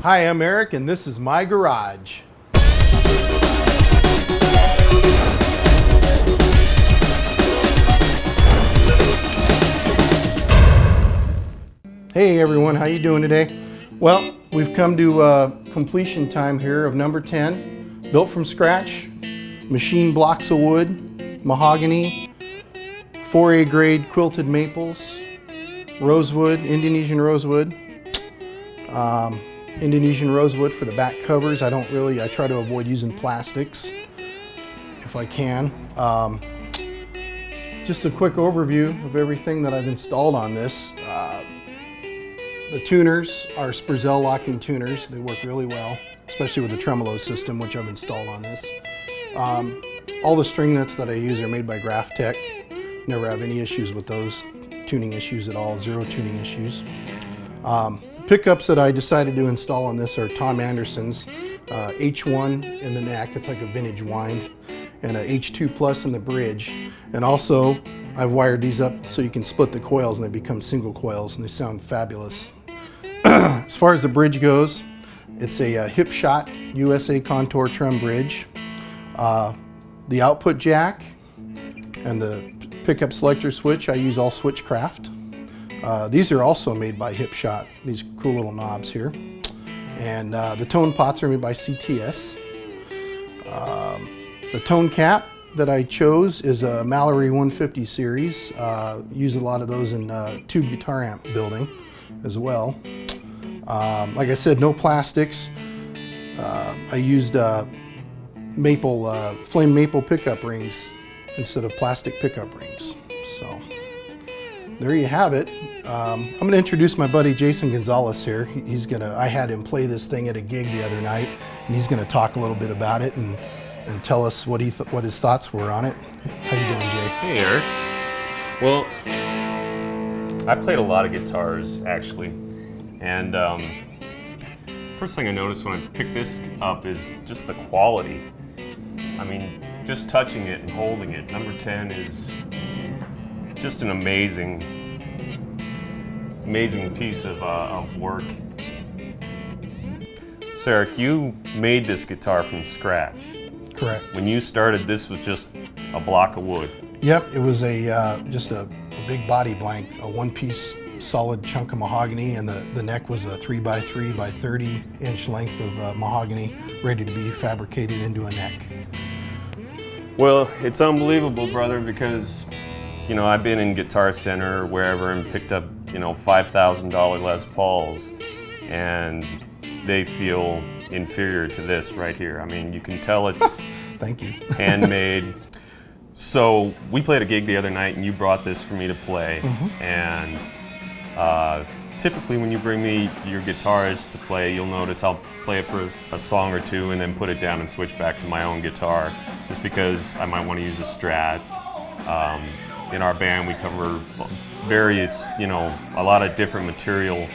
Hi, I'm Eric, and this is my garage. Hey everyone, how you doing today? Well, we've come to completion time here of number 10. Built from scratch, machine blocks of wood, mahogany, 4A grade quilted maples, rosewood, Indonesian rosewood. Indonesian rosewood for the back covers. I try to avoid using plastics if I can. Just a quick overview of everything that I've installed on this. The tuners are Spurzel locking tuners. They work really well, especially with the tremolo system, which I've installed on this. All the string nuts that I use are made by Garage-Ep. Never have any issues with those tuning issues at all, zero tuning issues. Pickups that I decided to install on this are Tom Anderson's H1 in the neck. It's like a vintage wind, and a H2 plus in the bridge. And also I've wired these up so you can split the coils and they become single coils, and they sound fabulous. As far as the bridge goes, it's a hip shot USA contour trem bridge. The output jack and the pickup selector switch, I use all Switchcraft. These are also made by Hipshot, these cool little knobs here. And the tone pots are made by CTS. The tone cap that I chose is a Mallory 150 series. Use a lot of those in tube guitar amp building as well. Like I said, no plastics. I used flame maple pickup rings instead of plastic pickup rings. So there you have it. I'm going to introduce my buddy Jason Gonzalez here. I had him play this thing at a gig the other night, and he's going to talk a little bit about it and tell us what his thoughts were on it. How you doing, Jay? Hey, Eric. Well, I played a lot of guitars actually, and first thing I noticed when I picked this up is just the quality. I mean, just touching it and holding it. Number 10 is just an amazing piece of work. So Eric, you made this guitar from scratch. Correct. When you started, this was just a block of wood. Yep, it was just a big body blank, a one-piece solid chunk of mahogany, and the neck was a 3x3 by 30 inch length of mahogany, ready to be fabricated into a neck. Well, it's unbelievable, brother, because I've been in Guitar Center or wherever and picked up, $5,000 Les Pauls, and they feel inferior to this right here. I mean, you can tell it's Thank you. handmade. So we played a gig the other night and you brought this for me to play. Mm-hmm. And typically when you bring me your guitars to play, you'll notice I'll play it for a song or two and then put it down and switch back to my own guitar, just because I might want to use a Strat. In our band we cover various, a lot of different material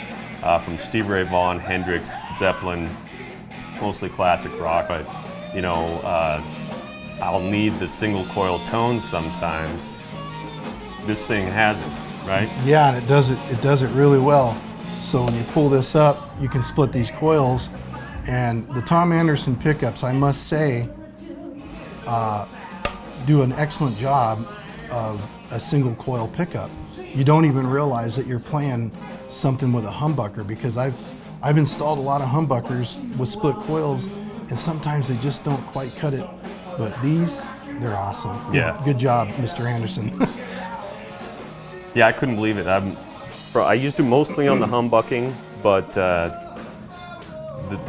from Stevie Ray Vaughan, Hendrix, Zeppelin, mostly classic rock, but I'll need the single coil tones sometimes. This thing has it, right? Yeah, and it does it really well. So when you pull this up, you can split these coils, and the Tom Anderson pickups, I must say, do an excellent job of a single coil pickup. You don't even realize that you're playing something with a humbucker, because I've installed a lot of humbuckers with split coils, and sometimes they just don't quite cut it. But these, they're awesome. Yeah. Good job, Mr. Anderson. Yeah, I couldn't believe it. I used it mostly on the humbucking, but the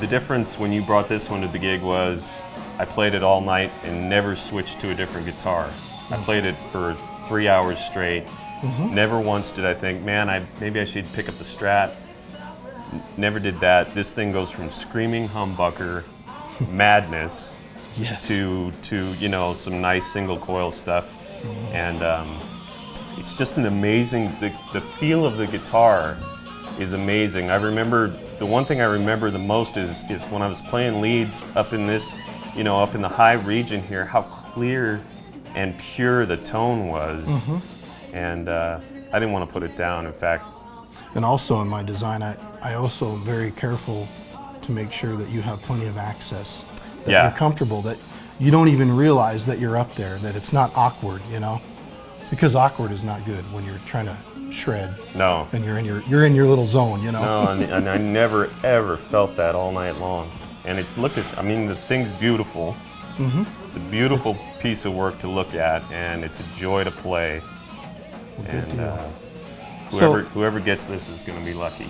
difference when you brought this one to the gig was I played it all night and never switched to a different guitar. I played it for 3 hours straight. Mm-hmm. Never once did I think, man, maybe I should pick up the Strat. Never did that. This thing goes from screaming humbucker madness Yes. to some nice single coil stuff. Mm-hmm. And it's just an amazing, the feel of the guitar is amazing. The one thing I remember the most is when I was playing leads up in this, up in the high region here, how clear and pure the tone was. Mm-hmm. And I didn't want to put it down, in fact. And also in my design, I also am very careful to make sure that you have plenty of access, that Yeah. you're comfortable, that you don't even realize that you're up there, that it's not awkward, you know? Because awkward is not good when you're trying to shred. No. And you're in your little zone, you know? No, and I never ever felt that all night long. And I mean, the thing's beautiful. Mm-hmm. It's a beautiful piece of work to look at, and it's a joy to play. And whoever gets this is going to be lucky.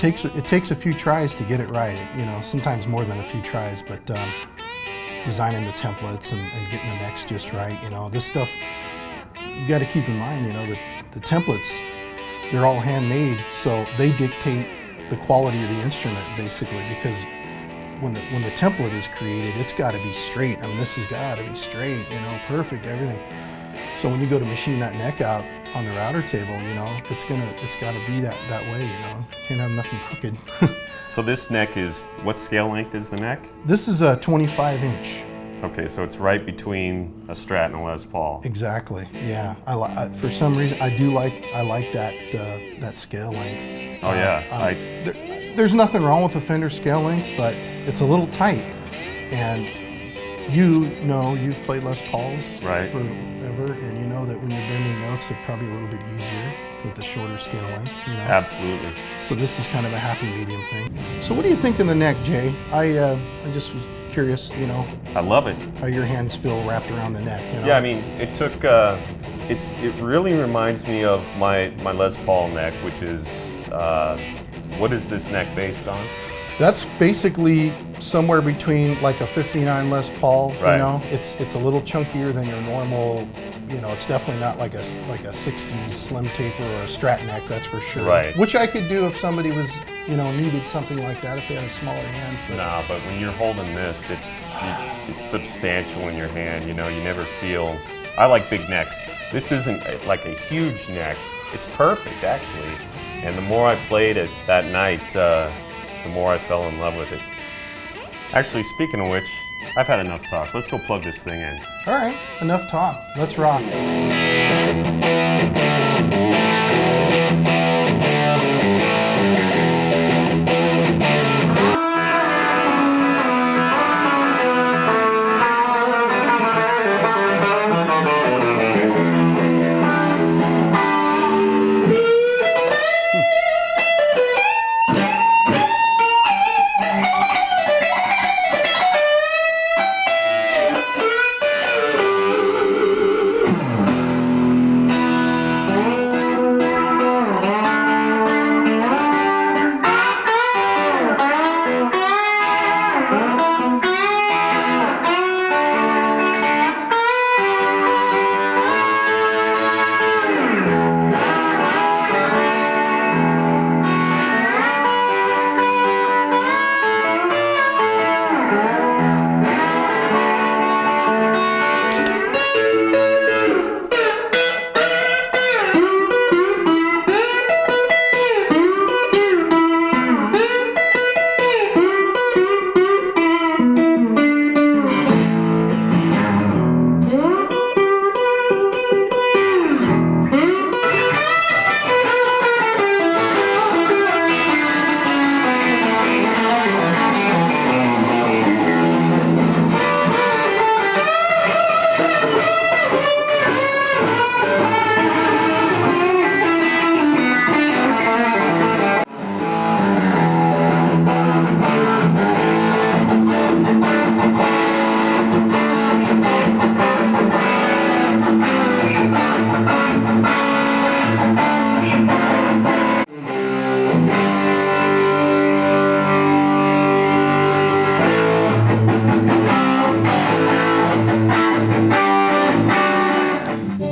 It takes a few tries to get it right, you know, sometimes more than a few tries, but designing the templates and getting the necks just right, you know, this stuff, you got to keep in mind, you know, that the templates, they're all handmade, so they dictate the quality of the instrument basically, because when the template is created, it's got to be straight. I mean, this has got to be straight, you know, perfect, everything. So when you go to machine that neck out on the router table, you know, it's got to be that way, you know. Can't have nothing crooked. So this neck is, what scale length is the neck? This is a 25-inch. Okay, so it's right between a Strat and a Les Paul. Exactly. Yeah. For some reason, I like that scale length. Oh yeah. There's nothing wrong with the Fender scale length, but it's a little tight, and you know, you've played Les Pauls forever, and you know that when you're bending notes, they're probably a little bit easier with the shorter scale length, you know? Absolutely. So this is kind of a happy medium thing. So what do you think in the neck, Jay? I just was curious, you know. I love it. How your hands feel wrapped around the neck, you know? Yeah, I mean, it took, it really reminds me of my Les Paul neck, which is, what is this neck based on? That's basically somewhere between like a 59 Les Paul, you know? It's a little chunkier than your normal, you know, it's definitely not like a 60s slim taper or a Strat neck, that's for sure. Right. Which I could do if somebody was, you know, needed something like that, if they had smaller hands. But nah, but when you're holding this, it's substantial in your hand, you know, you never feel, I like big necks. This isn't like a huge neck, it's perfect actually. And the more I played it that night, the more I fell in love with it. Actually, speaking of which, I've had enough talk. Let's go plug this thing in. All right, enough talk. Let's rock.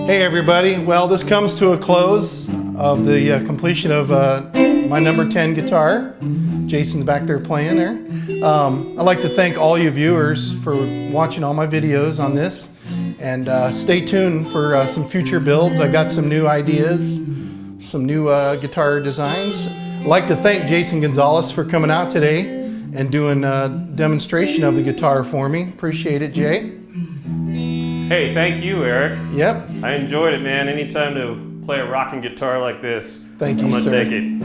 Hey everybody, well this comes to a close of the completion of my number 10 guitar. Jason's back there playing there. I'd like to thank all you viewers for watching all my videos on this, and stay tuned for some future builds. I got some new ideas, some new guitar designs. I'd like to thank Jason Gonzalez for coming out today and doing a demonstration of the guitar for me. Appreciate it, Jay. Hey, thank you, Eric. Yep. I enjoyed it, man. Anytime to play a rocking guitar like this, Thank you, I'm gonna sir. take it.